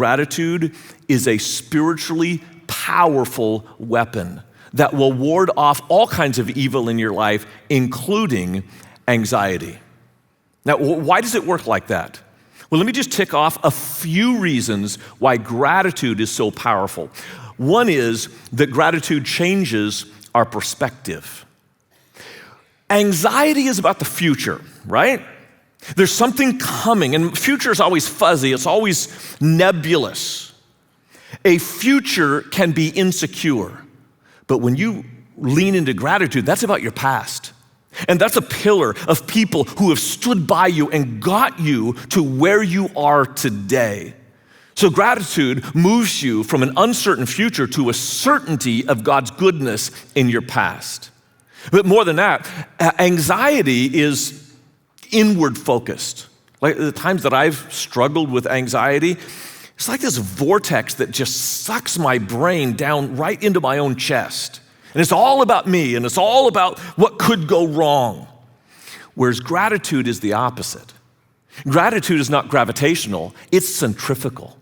gratitude is a spiritually powerful weapon that will ward off all kinds of evil in your life, including anxiety. Now, why does it work like that? Well, let me just tick off a few reasons why gratitude is so powerful. One is that gratitude changes our perspective. Anxiety is about the future, right? There's something coming, and future is always fuzzy, it's always nebulous. A future can be insecure, but when you lean into gratitude, that's about your past. And that's a pillar of people who have stood by you and got you to where you are today. So gratitude moves you from an uncertain future to a certainty of God's goodness in your past. But more than that, anxiety is inward focused. Like the times that I've struggled with anxiety, it's like this vortex that just sucks my brain down right into my own chest. And it's all about me, and it's all about what could go wrong. Whereas gratitude is the opposite. Gratitude is not gravitational, it's centrifugal.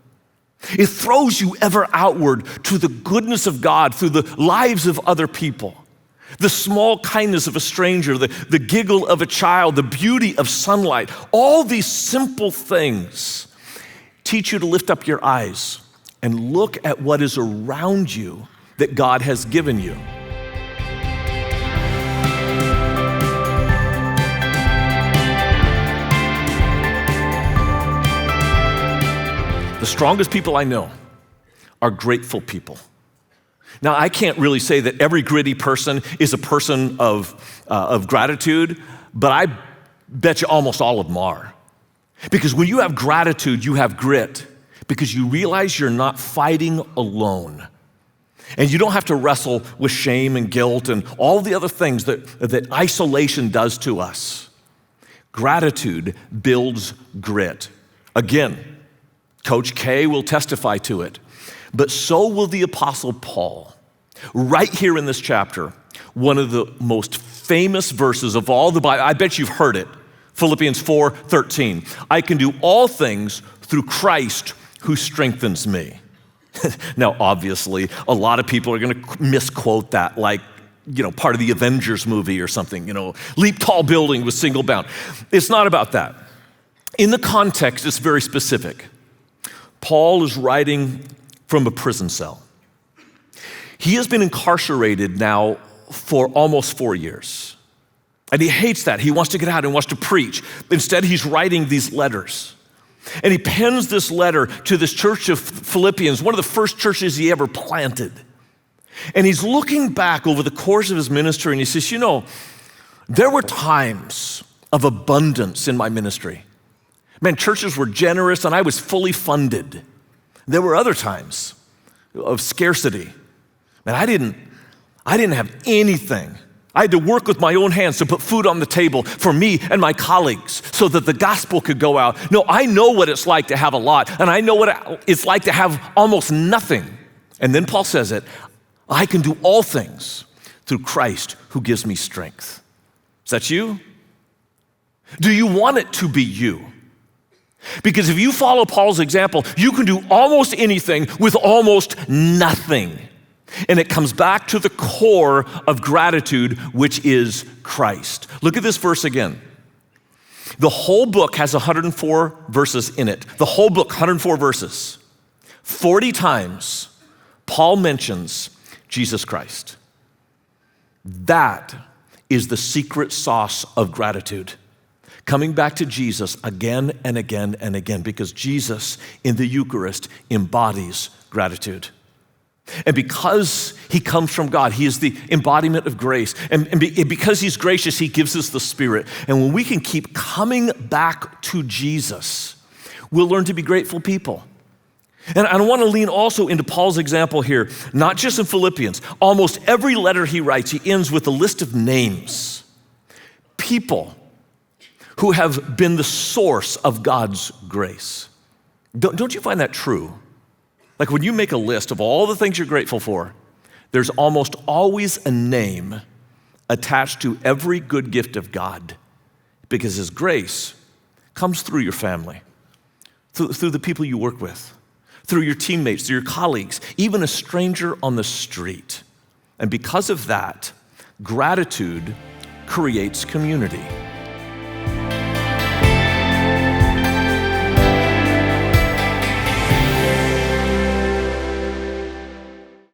It throws you ever outward to the goodness of God through the lives of other people. The small kindness of a stranger, the giggle of a child, the beauty of sunlight, all these simple things teach you to lift up your eyes and look at what is around you that God has given you. The strongest people I know are grateful people. Now, I can't really say that every gritty person is a person of gratitude, but I bet you almost all of them are. Because when you have gratitude, you have grit, because you realize you're not fighting alone. And you don't have to wrestle with shame and guilt and all the other things that isolation does to us. Gratitude builds grit. Again, Coach K will testify to it, but so will the Apostle Paul. Right here in this chapter, one of the most famous verses of all the Bible, I bet you've heard it, Philippians 4:13. I can do all things through Christ who strengthens me. Now, obviously, a lot of people are going to misquote that like, part of the Avengers movie or something, leap tall building with single bound. It's not about that. In the context, it's very specific. Paul is writing from a prison cell. He has been incarcerated now for almost 4 years. And he hates that. He wants to get out and wants to preach. Instead, he's writing these letters. And he pens this letter to this church of Philippians, one of the first churches he ever planted. And he's looking back over the course of his ministry and he says, there were times of abundance in my ministry. Man, churches were generous and I was fully funded. There were other times of scarcity. Man, I didn't have anything. I had to work with my own hands to put food on the table for me and my colleagues so that the gospel could go out. No, I know what it's like to have a lot, and I know what it's like to have almost nothing. And then Paul says it, I can do all things through Christ who gives me strength. Is that you? Do you want it to be you? Because if you follow Paul's example, you can do almost anything with almost nothing. And it comes back to the core of gratitude, which is Christ. Look at this verse again. The whole book has 104 verses in it. The whole book, 104 verses. 40 times, Paul mentions Jesus Christ. That is the secret sauce of gratitude. Coming back to Jesus again and again and again, because Jesus in the Eucharist embodies gratitude. And because he comes from God, he is the embodiment of grace. And because he's gracious, he gives us the Spirit. And when we can keep coming back to Jesus, we'll learn to be grateful people. And I want to lean also into Paul's example here, not just in Philippians. Almost every letter he writes, he ends with a list of names. People who have been the source of God's grace. Don't you find that true? Like when you make a list of all the things you're grateful for, there's almost always a name attached to every good gift of God, because his grace comes through your family, through the people you work with, through your teammates, through your colleagues, even a stranger on the street. And because of that, gratitude creates community.